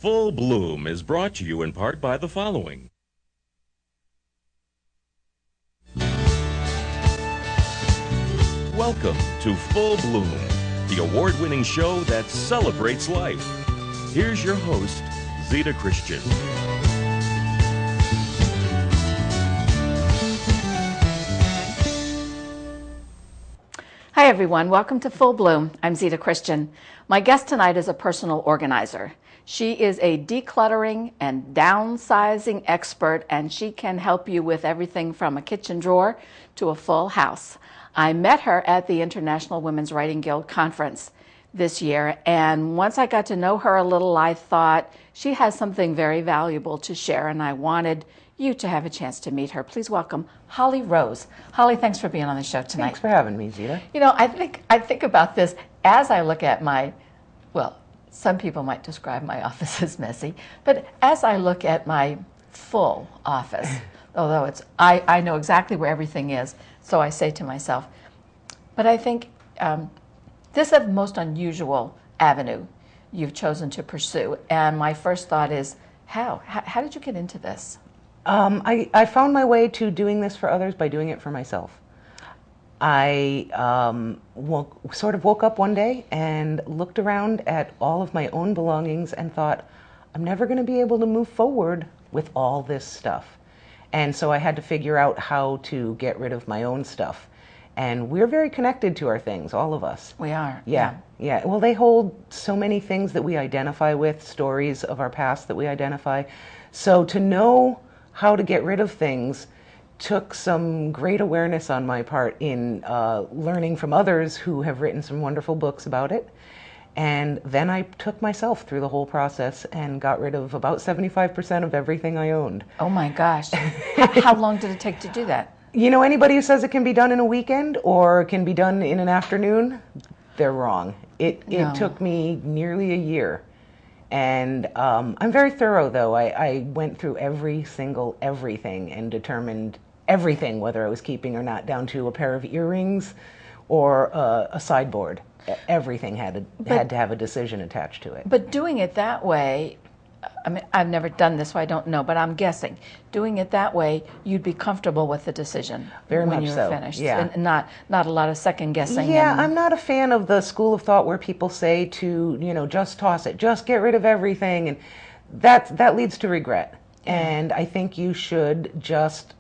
Full Bloom is brought to you in part by the following. Welcome to Full Bloom, the award-winning show that celebrates life. Here's your host, Zita Christian. Hi everyone, welcome to Full Bloom. I'm Zita Christian. My guest tonight is a personal organizer. She is a decluttering and downsizing expert, and she can help you with everything from a kitchen drawer to a full house. I met her at the International Women's Writing Guild conference this year, and once I got to know her a little, I thought she has something very valuable to share, and I wanted you to have a chance to meet her. Please welcome Hollie Rose. Hollie, thanks for being on the show tonight. Thanks for having me, Zita. You know, I think about this as I look at my, well, some people might describe my office as messy, but as I look at my full office, although it's, I know exactly where everything is, so I say to myself, but I think this is the most unusual avenue you've chosen to pursue, and my first thought is, how did you get into this? I found my way to doing this for others by doing it for myself. I sort of woke up one day and looked around at all of my own belongings and thought, I'm never going to be able to move forward with all this stuff. And so I had to figure out how to get rid of my own stuff. And we're very connected to our things, all of us. We are. Yeah. Well, they hold so many things that we identify with, stories of our past that we identify. So to know how to get rid of things took some great awareness on my part in learning from others who have written some wonderful books about it. And then I took myself through the whole process and got rid of about 75% of everything I owned. Oh my gosh. How long did it take to do that? You know, anybody who says it can be done in a weekend or can be done in an afternoon, they're wrong. It took me nearly a year. And I'm very thorough, though. I went through everything and determined everything, whether I was keeping or not, down to a pair of earrings or a sideboard. Everything had to have a decision attached to it. But doing it that way, I mean, I've never done this, so I don't know, but I'm guessing doing it that way, you'd be comfortable with the decision when you were finished. Yeah. And not a lot of second guessing. Yeah, I'm not a fan of the school of thought where people say to, just toss it, just get rid of everything, and that leads to regret. And I think you should just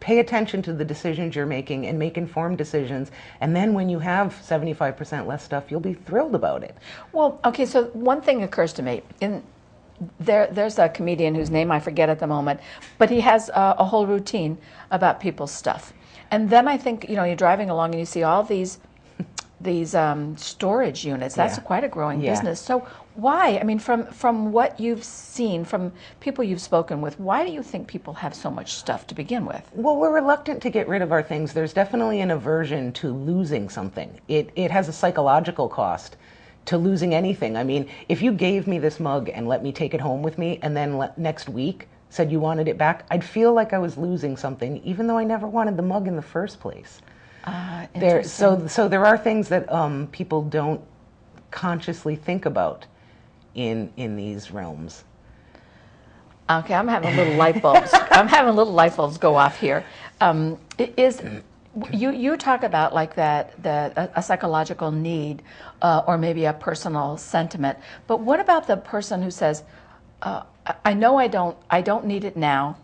pay attention to the decisions you're making and make informed decisions. And then when you have 75% less stuff, you'll be thrilled about it. Well, okay, so one thing occurs to me. There's a comedian whose name I forget at the moment, but he has a whole routine about people's stuff. And then I think, you're driving along and you see all these storage units. That's quite a growing business. So why? I mean, from what you've seen, from people you've spoken with, why do you think people have so much stuff to begin with? Well, we're reluctant to get rid of our things. There's definitely an aversion to losing something. It has a psychological cost to losing anything. I mean, if you gave me this mug and let me take it home with me and then next week said you wanted it back, I'd feel like I was losing something, even though I never wanted the mug in the first place. So there are things that people don't consciously think about in these realms. Okay, I'm having little light bulbs. I'm having little light bulbs go off here. You talk about like that a psychological need or maybe a personal sentiment, but what about the person who says, I know I don't need it now.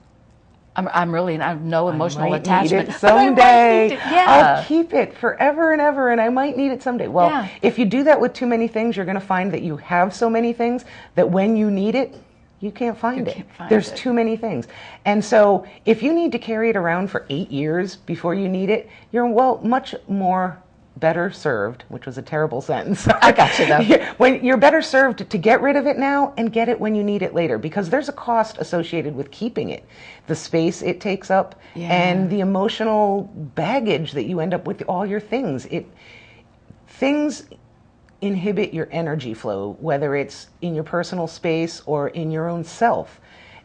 I have no emotional attachment. Need it someday. Need it. Yeah. I'll keep it forever and ever, and I might need it someday. Well, if you do that with too many things, you're going to find that you have so many things that when you need it, you can't find it. There's too many things. And so if you need to carry it around for 8 years before you need it, you're, much more better served, which was a terrible sentence. I got you though. When you're better served to get rid of it now and get it when you need it later, because there's a cost associated with keeping it. The space it takes up and the emotional baggage that you end up with all your things. Things inhibit your energy flow, whether it's in your personal space or in your own self.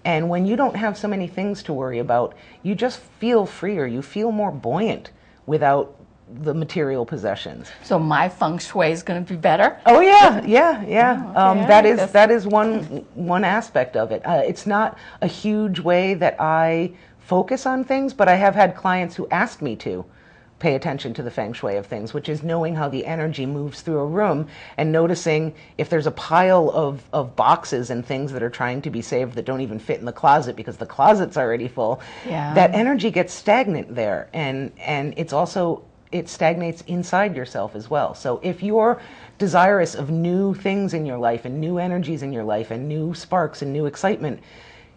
And when you don't have so many things to worry about, you just feel freer. You feel more buoyant without the material possessions. So my feng shui is going to be better? Oh yeah, yeah. Oh, okay. That is one aspect of it. It's not a huge way that I focus on things, but I have had clients who asked me to pay attention to the feng shui of things, which is knowing how the energy moves through a room and noticing if there's a pile of boxes and things that are trying to be saved that don't even fit in the closet because the closet's already full. Yeah. That energy gets stagnant there, and it's also, it stagnates inside yourself as well. So if you're desirous of new things in your life and new energies in your life and new sparks and new excitement,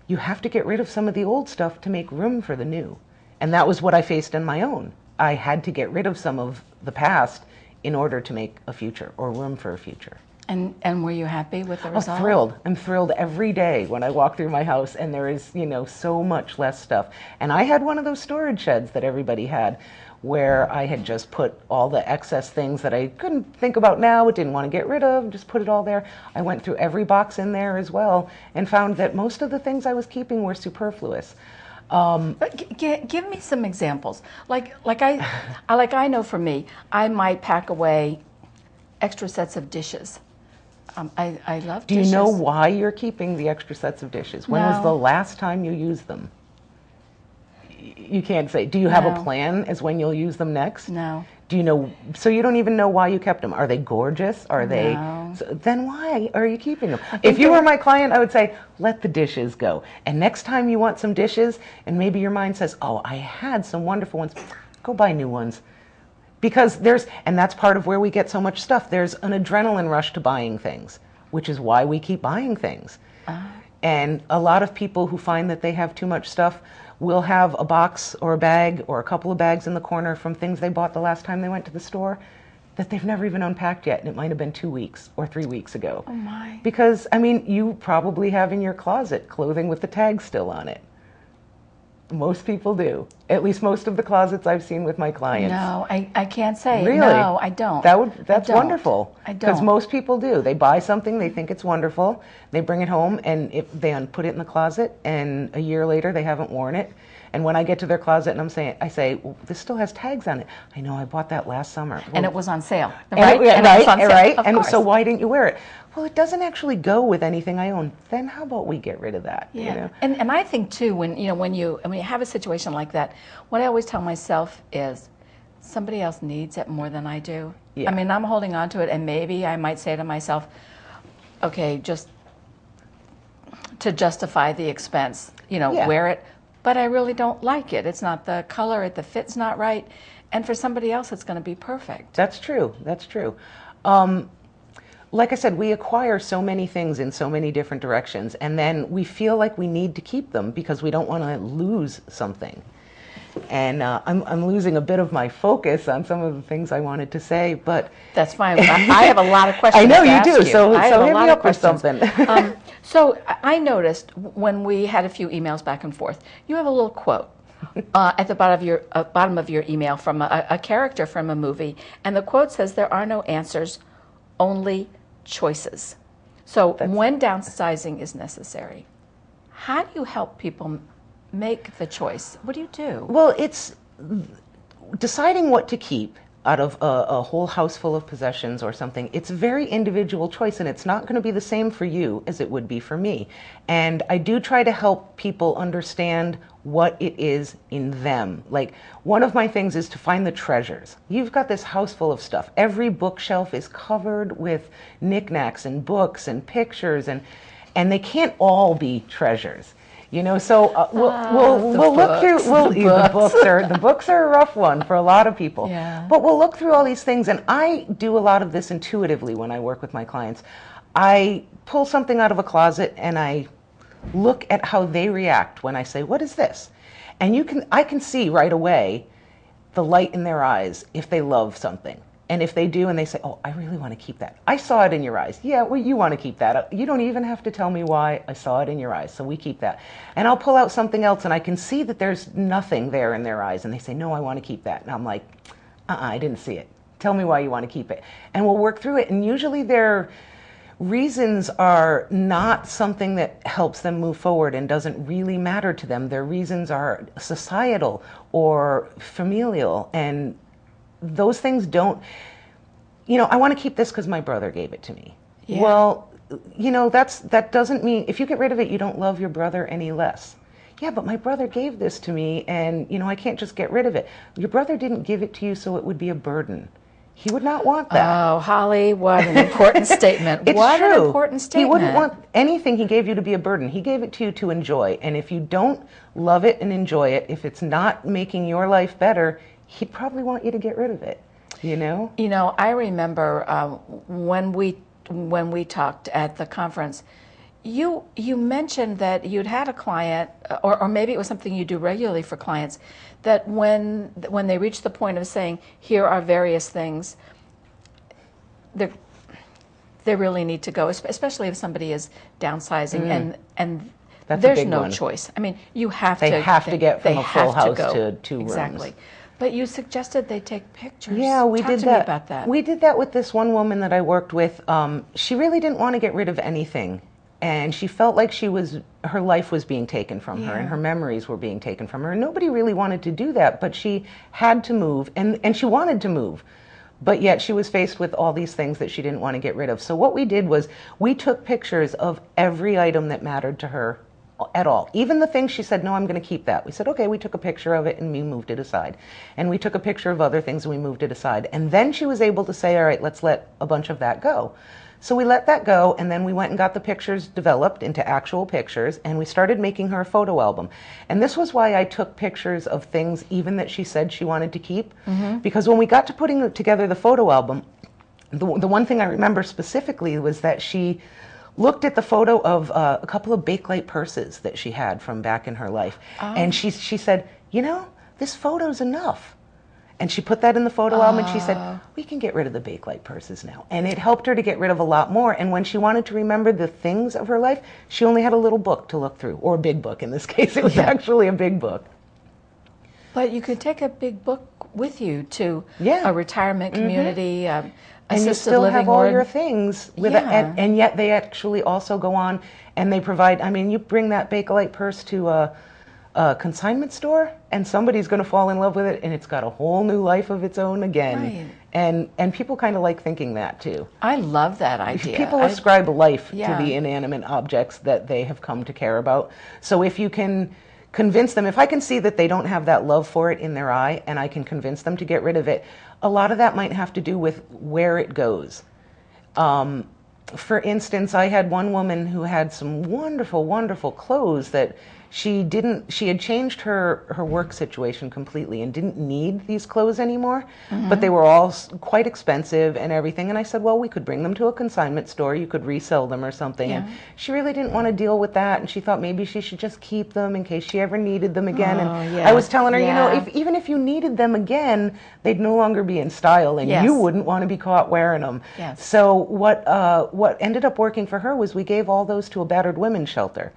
you have to get rid of some of the old stuff to make room for the new. And that was what I faced in my own. I had to get rid of some of the past in order to make a future or room for a future. And were you happy with the result? I'm thrilled. I'm thrilled every day when I walk through my house and there is, so much less stuff. And I had one of those storage sheds that everybody had where I had just put all the excess things that I couldn't think about now, didn't want to get rid of, just put it all there. I went through every box in there as well and found that most of the things I was keeping were superfluous. But give me some examples. Like I know for me, I might pack away extra sets of dishes. I love Do dishes. you know why you're keeping the extra sets of dishes? When was the last time you used them? You can't say. Do you have a plan as when you'll use them next? No. Do you know? So you don't even know why you kept them. Are they gorgeous? Are they? No. So then why are you keeping them? If you were my client, I would say, let the dishes go. And next time you want some dishes, and maybe your mind says, oh, I had some wonderful ones, go buy new ones. Because and that's part of where we get so much stuff. There's an adrenaline rush to buying things, which is why we keep buying things. And a lot of people who find that they have too much stuff will have a box or a bag or a couple of bags in the corner from things they bought the last time they went to the store that they've never even unpacked yet, and it might have been 2 weeks or 3 weeks ago. Oh my. Because, you probably have in your closet clothing with the tags still on it. Most people do. At least most of the closets I've seen with my clients. No, I can't say. Really? No, I don't. That's wonderful. I don't. Because most people do. They buy something, they think it's wonderful, they bring it home, and if they put it in the closet, and a year later they haven't worn it. And when I get to their closet and I say, well, this still has tags on it. I know, I bought that last summer. Well, and it was on sale, right? Right. And so why didn't you wear it? Well, it doesn't actually go with anything I own. Then how about we get rid of that? Yeah. And I think too, when you have a situation like that, what I always tell myself is, somebody else needs it more than I do. Yeah. I'm holding on to it, and maybe I might say to myself, okay, just to justify the expense, wear it. But I really don't like it. It's not the color, the fit's not right. And for somebody else, it's going to be perfect. That's true. That's true. Like I said, we acquire so many things in so many different directions, and then we feel like we need to keep them because we don't want to lose something. And I'm losing a bit of my focus on some of the things I wanted to say, but... That's fine. I have a lot of questions. I know to you do, ask so hit me up with something. So I noticed when we had a few emails back and forth, you have a little quote at the bottom of your email from a character from a movie, and the quote says, "There are no answers, only choices." So when downsizing is necessary, how do you help people make the choice? What do you do? Well, it's deciding what to keep out of a whole house full of possessions or something. It's a very individual choice, and it's not going to be the same for you as it would be for me. And I do try to help people understand what it is in them. Like, one of my things is to find the treasures. You've got this house full of stuff. Every bookshelf is covered with knickknacks and books and pictures, and they can't all be treasures. So we'll look through. The books are a rough one for a lot of people. Yeah. But we'll look through all these things, and I do a lot of this intuitively when I work with my clients. I pull something out of a closet and I look at how they react when I say, "What is this?" And I can see right away the light in their eyes if they love something. And if they do and they say, "Oh, I really want to keep that." I saw it in your eyes. Yeah, well, you want to keep that. You don't even have to tell me why. I saw it in your eyes, so we keep that. And I'll pull out something else and I can see that there's nothing there in their eyes. And they say, "No, I want to keep that." And I'm like, I didn't see it. Tell me why you want to keep it. And we'll work through it. And usually their reasons are not something that helps them move forward and doesn't really matter to them. Their reasons are societal or familial, and those things don't, I want to keep this because my brother gave it to me. Yeah. Well, that doesn't mean, if you get rid of it, you don't love your brother any less. Yeah, but my brother gave this to me, and, I can't just get rid of it. Your brother didn't give it to you so it would be a burden. He would not want that. Oh, Holly, what an important statement. It's what true. an important statement. He wouldn't want anything he gave you to be a burden. He gave it to you to enjoy. And if you don't love it and enjoy it, if it's not making your life better, he'd probably want you to get rid of it, I remember when we talked at the conference, you mentioned that you'd had a client, or maybe it was something you do regularly for clients, that when they reach the point of saying, here are various things, they really need to go, especially if somebody is downsizing and That's there's a big no one. choice. I mean, you have They to. have to get from a full house to 2 rooms. Exactly. But you suggested they take pictures. Yeah, we Talk did to that. Me about that. We did that with this one woman that I worked with. She really didn't want to get rid of anything. And she felt like her life was being taken from her, and her memories were being taken from her. And nobody really wanted to do that, but she had to move, and she wanted to move. But yet she was faced with all these things that she didn't want to get rid of. So what we did was we took pictures of every item that mattered to her at all. Even the things she said, no, I'm going to keep that. We said, okay, we took a picture of it and we moved it aside. And we took a picture of other things and we moved it aside. And then she was able to say, all right, let's let a bunch of that go. So we let that go, and then we went and got the pictures developed into actual pictures, and we started making her a photo album. And this was why I took pictures of things even that she said she wanted to keep, because when we got to putting together the photo album, the one thing I remember specifically was that she looked at the photo of a couple of Bakelite purses that she had from back in her life, and she said, this photo's enough. And she put that in the photo album, and she said, we can get rid of the Bakelite purses now. And it helped her to get rid of a lot more. And when she wanted to remember the things of her life, she only had a little book to look through, or a big book. In this case, it was actually a big book. But you could take a big book with you to a retirement community, And you still living have all or your things with it, and yet they actually also go on and they provide. I mean, you bring that Bakelite purse to a consignment store, and somebody's going to fall in love with it, and it's got a whole new life of its own again. Right. And people kind of like thinking that too. I love that idea. People ascribe life to the inanimate objects that they have come to care about. So if you can convince them, if I can see that they don't have that love for it in their eye, and I can convince them to get rid of it, a lot of that might have to do with where it goes. For instance, I had one woman who had some wonderful, wonderful clothes that she had changed her work situation completely and didn't need these clothes anymore, but they were all quite expensive and everything. And I said, well, we could bring them to a consignment store. You could resell them or something. And she really didn't want to deal with that. And she thought maybe she should just keep them in case she ever needed them again. I was telling her, even if you needed them again, they'd no longer be in style, and you wouldn't want to be caught wearing them. So what ended up working for her was we gave all those to a battered women's shelter.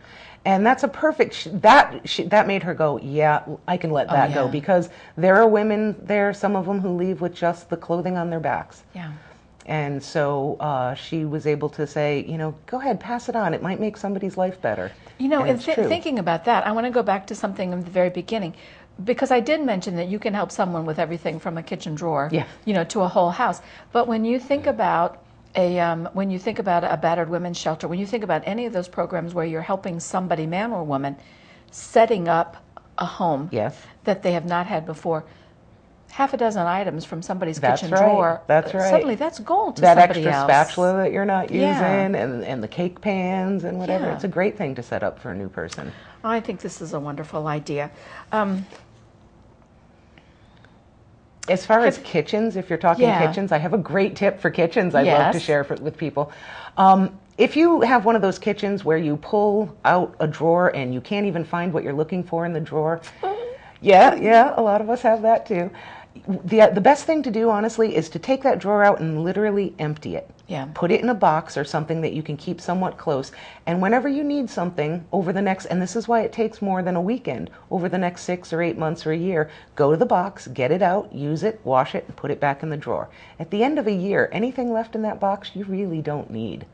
And that's a perfect, that made her go, yeah, I can let that go, because there are women there, some of them who leave with just the clothing on their backs. And so she was able to say, go ahead, pass it on. It might make somebody's life better. And thinking about that, I want to go back to something in the very beginning, because I did mention that you can help someone with everything from a kitchen drawer, to a whole house. But when you think about a battered women's shelter, when you think about any of those programs where you're helping somebody, man or woman, setting up a home that they have not had before, half a dozen items from somebody's kitchen drawer, suddenly that's gold to somebody else. That extra spatula that you're not using, and the cake pans and whatever, it's a great thing to set up for a new person. I think this is a wonderful idea. As far as kitchens, if you're talking kitchens, I have a great tip for kitchens I'd love to share with people. If you have one of those kitchens where you pull out a drawer and you can't even find what you're looking for in the drawer, a lot of us have that too. The best thing to do, honestly, is to take that drawer out and literally empty it. Put it in a box or something that you can keep somewhat close. And whenever you need something over the next, and this is why it takes more than a weekend, over the next 6 or 8 months or a year, go to the box, get it out, use it, wash it, and put it back in the drawer. At the end of a year, anything left in that box you really don't need.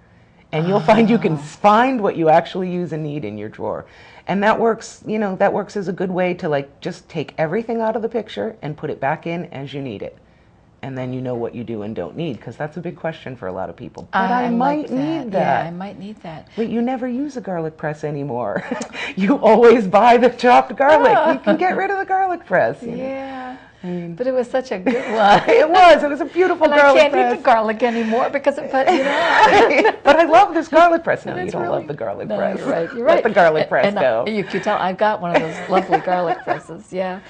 And you'll find you can find what you actually use and need in your drawer. And that works, that works as a good way to just take everything out of the picture and put it back in as you need it. and then you know what you do and don't need, because that's a big question for a lot of people. But I might need that. Yeah, I might need that. But you never use a garlic press anymore. You always buy the chopped garlic. You can get rid of the garlic press. Yeah. But it was such a good one. It was a beautiful garlic press. I can't eat the garlic anymore because but I love this garlic press. No, you don't really, love the garlic no, press. You're right. Let the garlic press go. You can tell I've got one of those lovely garlic presses. Yeah.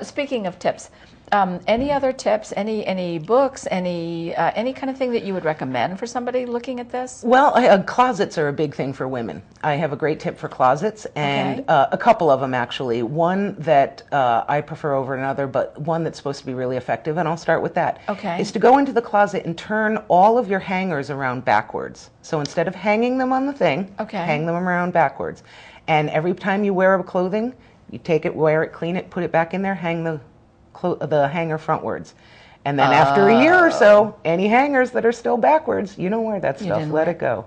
Speaking of tips, any other tips? Any books? Any kind of thing that you would recommend for somebody looking at this? Well, closets are a big thing for women. I have a great tip for closets, and a couple of them actually. One that I prefer over another, but one that's supposed to be really effective, and I'll start with that. Okay. Is to go into the closet and turn all of your hangers around backwards. So instead of hanging them on the thing, hang them around backwards. And every time you wear clothing, you take it, wear it, clean it, put it back in there, hang the hanger frontwards. And then after a year or so, any hangers that are still backwards, you don't wear that stuff. Let it go.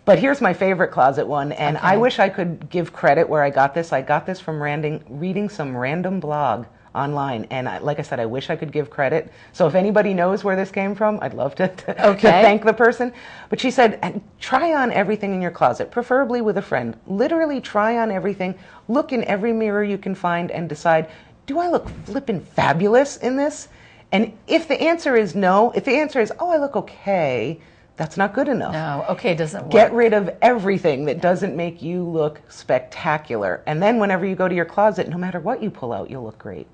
But here's my favorite closet one, and I wish I could give credit where I got this. I got this from reading some random blog online, and like I said, I wish I could give credit. So if anybody knows where this came from, I'd love to thank the person. But she said, try on everything in your closet, preferably with a friend. Literally try on everything, look in every mirror you can find, and decide, do I look flippin' fabulous in this? And if the answer is no, if the answer is, oh, I look okay, that's not good enough. No, okay doesn't work. Get rid of everything that doesn't make you look spectacular. And then whenever you go to your closet, no matter what you pull out, you'll look great.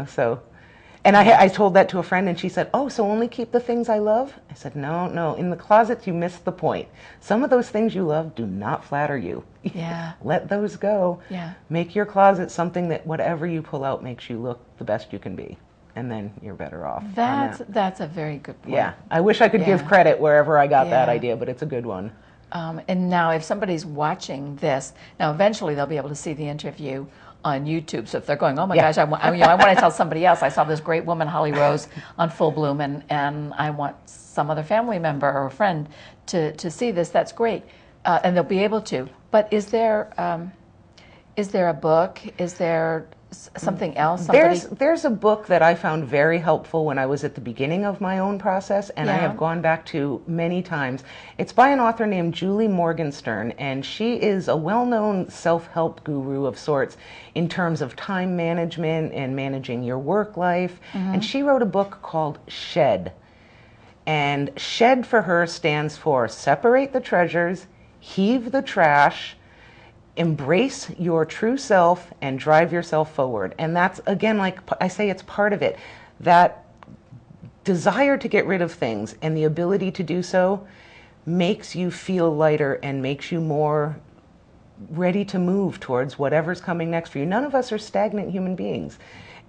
So, and I told that to a friend, and she said, oh, so only keep the things I love? I said, no, in the closet you missed the point. Some of those things you love do not flatter you. Yeah. Let those go. Yeah. Make your closet something that whatever you pull out makes you look the best you can be. And then you're better off. That's a very good point. Yeah. I wish I could give credit wherever I got that idea, but it's a good one. And now if somebody's watching this, now eventually they'll be able to see the interview on YouTube. So if they're going, oh my gosh, I want to tell somebody else, I saw this great woman, Hollie Rose, on Full Bloom, and I want some other family member or friend to see this, that's great. And they'll be able to. But is there a book? Is there something else? There's a book that I found very helpful when I was at the beginning of my own process, and I have gone back to many times. It's by an author named Julie Morgenstern, and she is a well-known self-help guru of sorts in terms of time management and managing your work life. And she wrote a book called Shed. And Shed for her stands for separate the treasures, heave the trash, embrace your true self, and drive yourself forward. And that's, again, like I say, it's part of it. That desire to get rid of things and the ability to do so makes you feel lighter and makes you more ready to move towards whatever's coming next for you. None of us are stagnant human beings.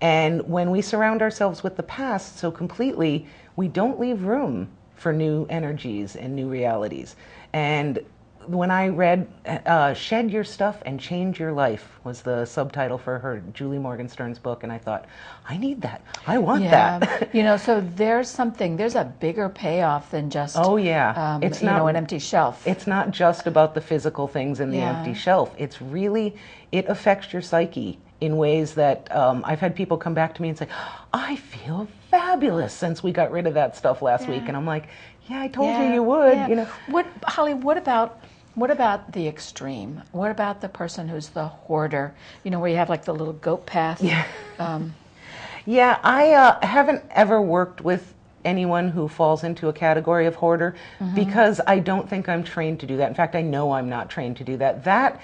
And when we surround ourselves with the past so completely, we don't leave room for new energies and new realities. And when I read Shed Your Stuff and Change Your Life was the subtitle for her, Julie Morgenstern's book, and I thought, I need that. I want that. So there's a bigger payoff than just it's not an empty shelf. It's not just about the physical things in the empty shelf. It's really, it affects your psyche in ways that I've had people come back to me and say, I feel fabulous since we got rid of that stuff last week. And I'm like, yeah, I told you you would. Hollie, what about the extreme? What about the person who's the hoarder? Where you have like the little goat path? I haven't ever worked with anyone who falls into a category of hoarder because I don't think I'm trained to do that. In fact, I know I'm not trained to do that. That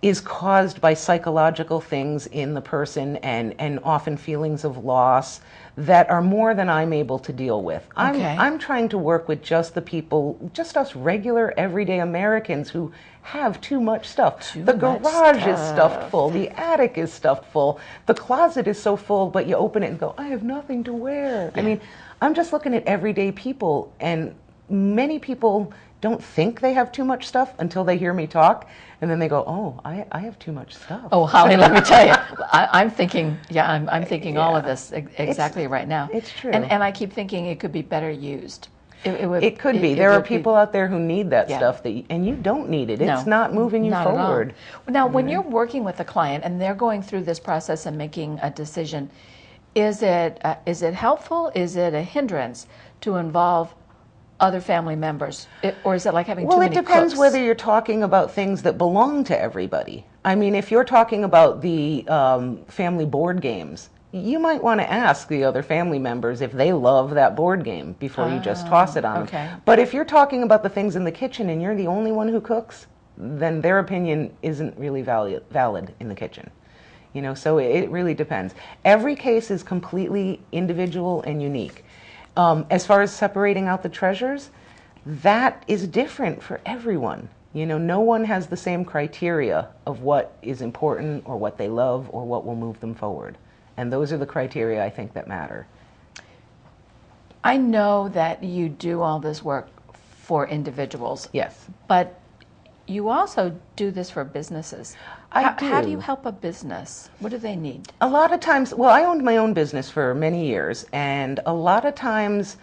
is caused by psychological things in the person and often feelings of loss that are more than I'm able to deal with. I'm trying to work with just the people, just us regular everyday Americans who have too much stuff. The garage is stuffed full, the attic is stuffed full, the closet is so full, but you open it and go, I have nothing to wear. I mean, I'm just looking at everyday people, and many people don't think they have too much stuff until they hear me talk, and then they go, oh, I have too much stuff. Oh, Hollie, let me tell you, I'm thinking all of this exactly right now. It's true. And I keep thinking it could be better used. It could be. There are people out there who need that stuff, and you don't need it. It's not moving you forward. Now, when you're working with a client and they're going through this process and making a decision, Is it helpful? Is it a hindrance to involve other family members? Or is it like having too many cooks? Well, it depends whether you're talking about things that belong to everybody. I mean, if you're talking about the family board games, you might want to ask the other family members if they love that board game before you just toss it on them. But if you're talking about the things in the kitchen and you're the only one who cooks, then their opinion isn't really valid in the kitchen. You know, so it really depends. Every case is completely individual and unique. As far as separating out the treasures, that is different for everyone. You know, no one has the same criteria of what is important or what they love or what will move them forward. And those are the criteria I think that matter. I know that you do all this work for individuals. Yes. But you also do this for businesses. How do you help a business? What do they need? A lot of times, well, I owned my own business for many years, and a lot of times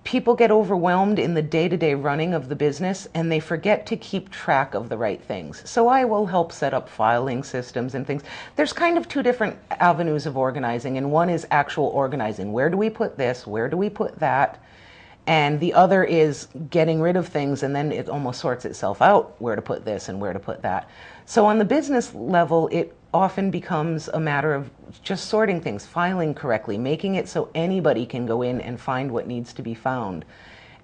people get overwhelmed in the day-to-day running of the business and they forget to keep track of the right things. So I will help set up filing systems and things. There's kind of two different avenues of organizing, and one is actual organizing. Where do we put this? Where do we put that? And the other is getting rid of things, and then it almost sorts itself out where to put this and where to put that. So on the business level, it often becomes a matter of just sorting things, filing correctly, making it so anybody can go in and find what needs to be found.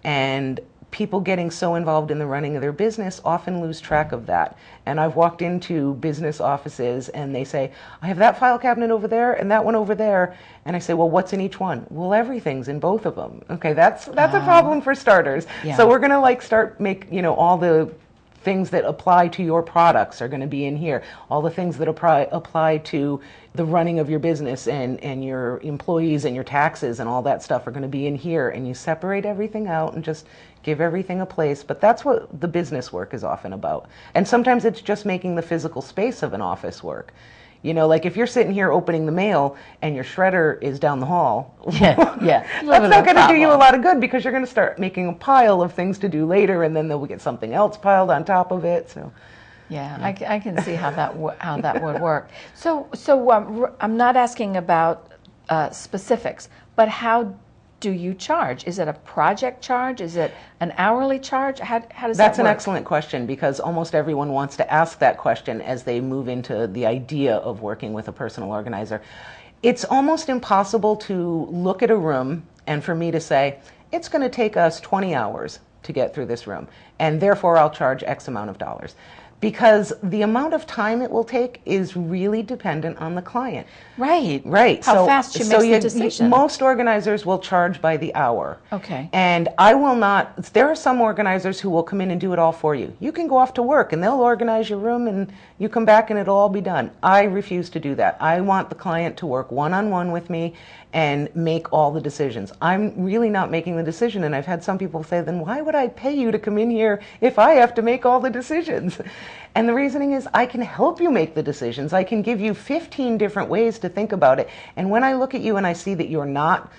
And people getting so involved in the running of their business often lose track of that. And I've walked into business offices and they say, I have that file cabinet over there and that one over there. And I say, well, what's in each one? Well, everything's in both of them. Okay, that's a problem for starters. Yeah. So we're going to start all the things that apply to your products are going to be in here. All the things that apply to the running of your business and your employees and your taxes and all that stuff are going to be in here. And you separate everything out and just give everything a place. But that's what the business work is often about. And sometimes it's just making the physical space of an office work. You know, like if you're sitting here opening the mail and your shredder is down the hall, yeah. that's not going to do you a lot of good, because you're going to start making a pile of things to do later, and then they'll get something else piled on top of it. So, yeah. I can see how that would work. So I'm not asking about specifics, but how do you charge? Is it a project charge? Is it an hourly charge? How does that work? That's an excellent question, because almost everyone wants to ask that question as they move into the idea of working with a personal organizer. It's almost impossible to look at a room and for me to say, it's going to take us 20 hours to get through this room, and therefore I'll charge X amount of dollars. Because the amount of time it will take is really dependent on the client. Right. How fast she makes the decision. Most organizers will charge by the hour. Okay. And I will not. There are some organizers who will come in and do it all for you. You can go off to work and they'll organize your room and you come back and it'll all be done. I refuse to do that. I want the client to work one-on-one with me and make all the decisions. I'm really not making the decision, and I've had some people say, then why would I pay you to come in here if I have to make all the decisions? And the reasoning is, I can help you make the decisions. I can give you 15 different ways to think about it. And when I look at you and I see that you're not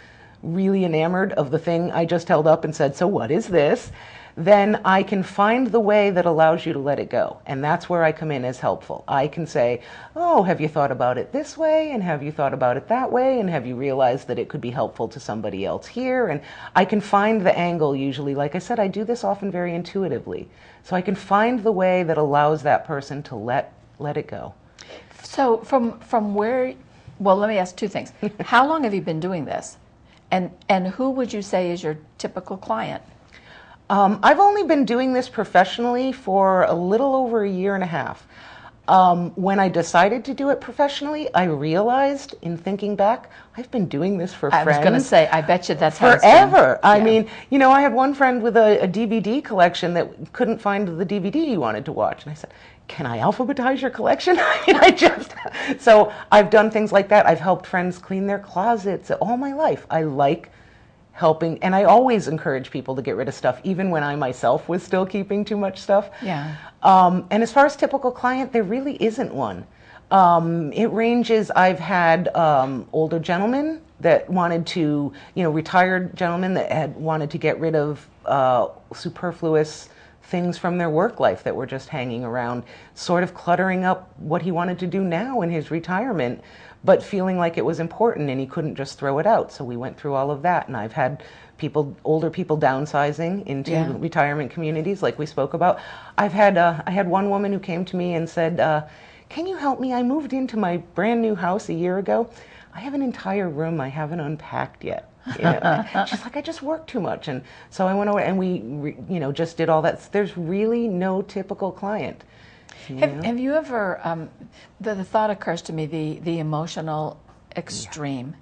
really enamored of the thing I just held up and said, so what is this? Then I can find the way that allows you to let it go. And that's where I come in as helpful. I can say, oh, have you thought about it this way? And have you thought about it that way? And have you realized that it could be helpful to somebody else here? And I can find the angle usually. Like I said, I do this often very intuitively. So I can find the way that allows that person to let it go. So from where, well, let me ask two things. How long have you been doing this? And who would you say is your typical client? I've only been doing this professionally for a little over a year and a half. When I decided to do it professionally, I realized, in thinking back, I've been doing this for friends. I was going to say, I bet you that's how forever. It's been. I mean, you know, I had one friend with a DVD collection that couldn't find the DVD he wanted to watch, and I said, can I alphabetize your collection? So I've done things like that. I've helped friends clean their closets all my life. I like helping, and I always encourage people to get rid of stuff, even when I myself was still keeping too much stuff. Yeah. And as far as typical client, there really isn't one. It ranges. I've had older gentlemen that wanted to, retired gentlemen that had wanted to get rid of superfluous things from their work life that were just hanging around, sort of cluttering up what he wanted to do now in his retirement, but feeling like it was important and he couldn't just throw it out. So we went through all of that, and I've had older people downsizing into retirement communities like we spoke about. I had one woman who came to me and said, can you help me? I moved into my brand new house a year ago. I have an entire room I haven't unpacked yet. You know? She's like, I just work too much. And so I went over and we just did all that. There's really no typical client. Have you ever, the thought occurs to me, the emotional extreme.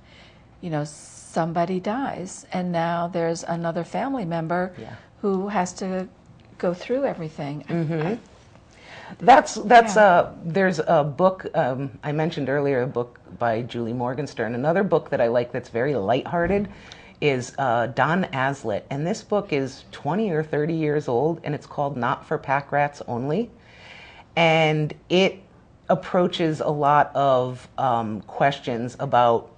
You know, somebody dies and now there's another family member who has to go through everything. There's a book, I mentioned earlier, a book by Julie Morgenstern. Another book that I like that's very lighthearted is Don Aslet. And this book is 20 or 30 years old, and it's called Not for Pack Rats Only. And it approaches a lot of questions about,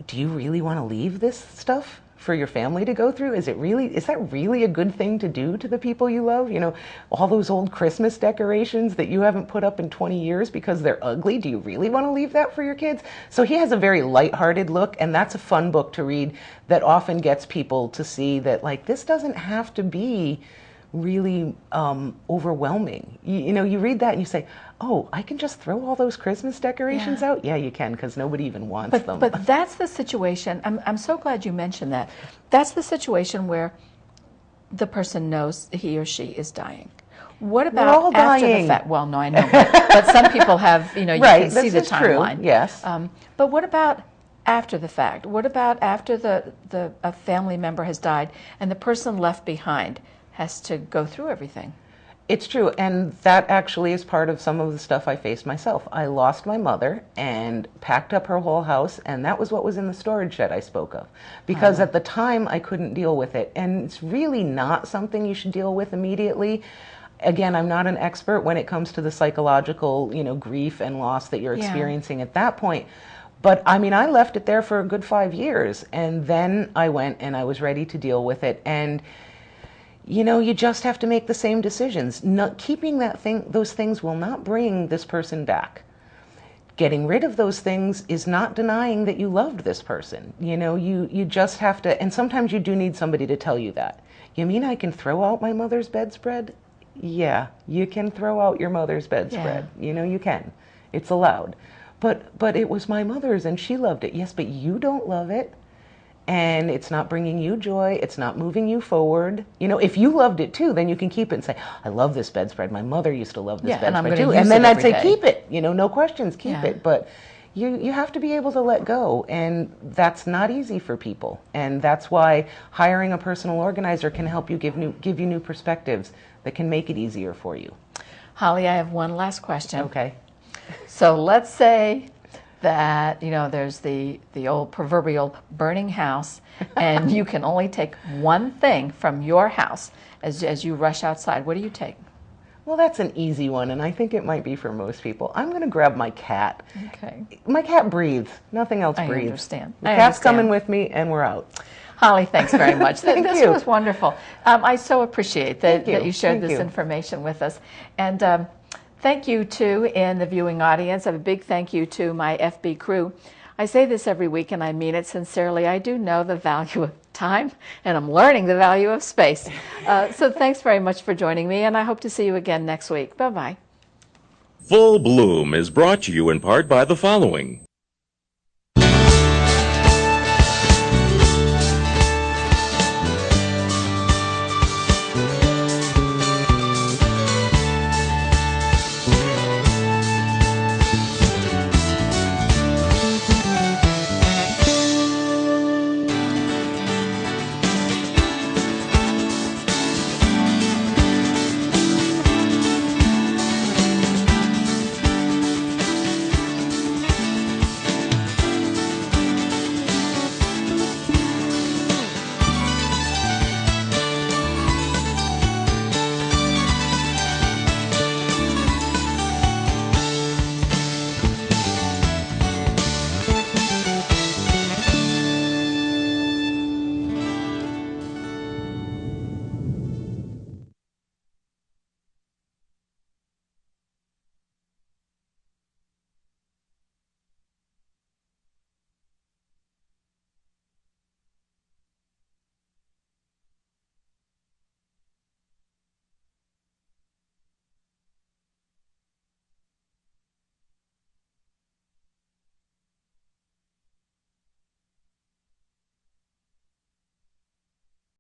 do you really want to leave this stuff for your family to go through? Is that really a good thing to do to the people you love? You know, all those old Christmas decorations that you haven't put up in 20 years because they're ugly, do you really want to leave that for your kids? So he has a very lighthearted look, and that's a fun book to read that often gets people to see that, like, this doesn't have to be really overwhelming. You know, you read that and you say, oh, I can just throw all those Christmas decorations out? Yeah, you can, because nobody even wants them. But that's the situation. I'm so glad you mentioned that. That's the situation where the person knows he or she is dying. What about after the fact? Well, no, I know, but some people have, you know, you can see the timeline. True. Yes. But what about after the fact? What about after a family member has died and the person left behind has to go through everything? It's true, and that actually is part of some of the stuff I faced myself. I lost my mother and packed up her whole house, and that was what was in the storage shed I spoke of. Because at the time, I couldn't deal with it, and it's really not something you should deal with immediately. Again, I'm not an expert when it comes to the psychological, you know, grief and loss that you're experiencing at that point. But I mean, I left it there for a good 5 years, and then I went and I was ready to deal with it. And you know, you just have to make the same decisions. Not keeping those things will not bring this person back. Getting rid of those things is not denying that you loved this person. You know, you just have to, and sometimes you do need somebody to tell you that. You mean I can throw out my mother's bedspread? Yeah, you can throw out your mother's bedspread. You know, you can. It's allowed. But it was my mother's and she loved it. Yes, but you don't love it. And it's not bringing you joy, it's not moving you forward. You know, if you loved it too, then you can keep it and say, I love this bedspread. My mother used to love this bedspread too. And then I'd say, keep it. You know, no questions, keep it. But you have to be able to let go, and that's not easy for people. And that's why hiring a personal organizer can help you give you new perspectives that can make it easier for you. Hollie, I have one last question. Okay. So let's say that, you know, there's the old proverbial burning house, and you can only take one thing from your house as you rush outside. What do you take? Well, that's an easy one, and I think it might be for most people. I'm going to grab my cat. Okay. My cat breathes. Nothing else breathes. I understand. The cat's coming with me, and we're out. Hollie, thanks very much. This you. was wonderful. I so appreciate that you shared this information with us. And thank you, too, in the viewing audience. A big thank you to my FB crew. I say this every week, and I mean it sincerely. I do know the value of time, and I'm learning the value of space. So thanks very much for joining me, and I hope to see you again next week. Bye-bye. Full Bloom is brought to you in part by the following: